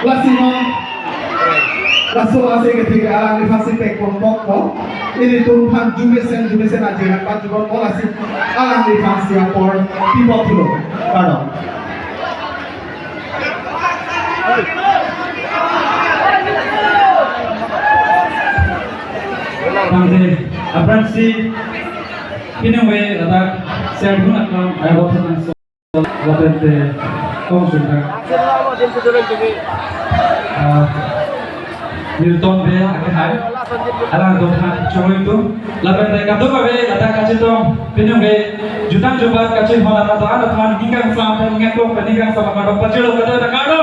lasino lasso ase ketika alang di fase tek kelompok ko ini tumpan jumesen aja kan juga ko lasi alang di fase apor people tulo pardon Bangde abransi pinwe ladak sergun akam ayabothan so labente konsulta Newton be akhir alang dohan coy itu labente kado babe ladak kace to pinwe jutan jobat kace hola kata ada tuan hingga sampai ngekok peninggang sama kado pacelo kado ada kado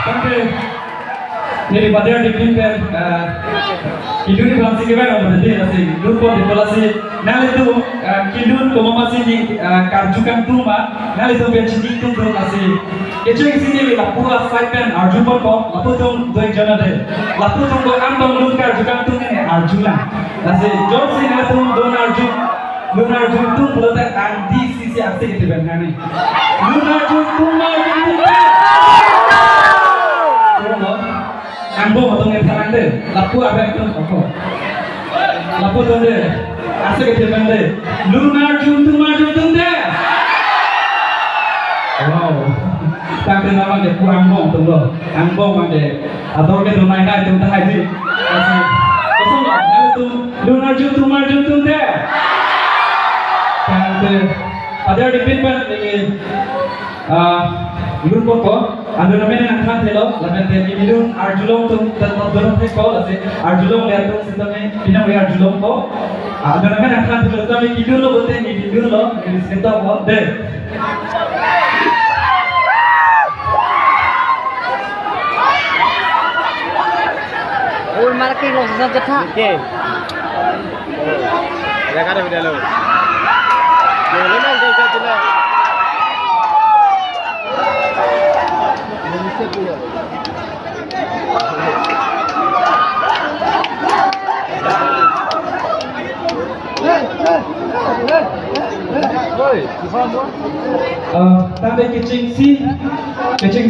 Bangde Jadi pada dipin per kidun bangsi ke mana berarti nasi lupa di polasi nal itu kidun ko masih di karjukan rumah nal itu benci itu tu nasi itu yang sini la pura saipan arjupan ko lapu tu dua jana deh lapu tu ko ambang lun karjukan tu ni arjuna nasi jom si nal tu don arjun tu pelata andi sisi aksi kita benani lun arjun tu Ambo matong ngerang deh, lapu apa itu koko, lapu tuh deh, asik kejeban deh, lunar juntung deh, wow, tapi nama deh kurang bong tuh loh, ambong mande, atau ke rumah ini itu dah haji, asik, kosong loh, itu lunar juntung deh, kan deh, ada di pinpan ini, Lur poko, ando namanya angkat helo, lamen tadi minum arjulong tu tempat dorong heko, lase arjulong lihat tu sistemnya, pinang we arjulong ko, ando namanya angkat helo, tapi tidur lo bote ni tidur lo, ini sekitar ko, deh. Ul marking lo sesuatu tak? Okay. Ada kada video lo. Lo memang dia jelas. Tadi kecing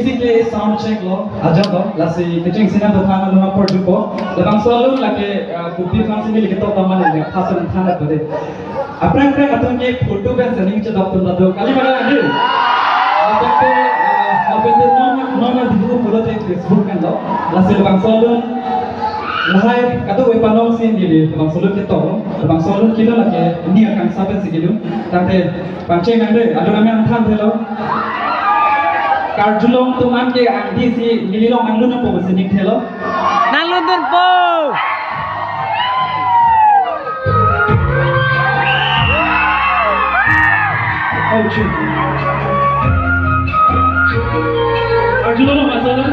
si ke sound check lo, aja lo, lasi kecing si na dokan lo na perjupo, lebang selalu lagi bukti fansi ni kita taman ini, hasil thana tu. Apa yang atau ni foto ben sendiri cedok tu lah tu, kali mana lagi? Apa tu nona video follow te Facebook kan lo, lasi lebang selalu lahai kata we panong sin di lebang selalu kita lebang selalu kita lagi ni akan sampai segitu, tapi pancing ande, ada nama anthan tu lo. Karjulong tuman ke andi si nililong anglu na po sinik thelo Nalun dun po. oh chu Karjulong masala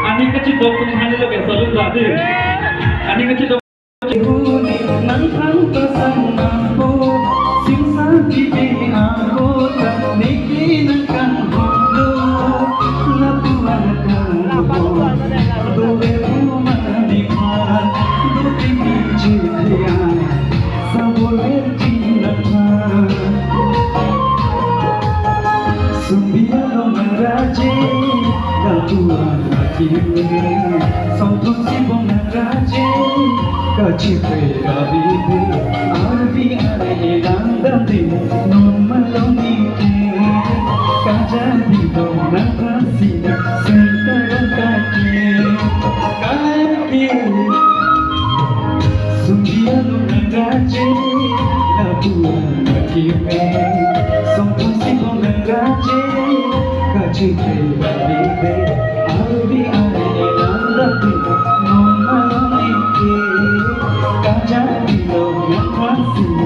Ani kecil dokter mana lagi selalu ada. Ani kecil dokter. কাছে কাছে দিবে আরবি আরে নান্দতে মনাইতে কাজা দিল ফাসি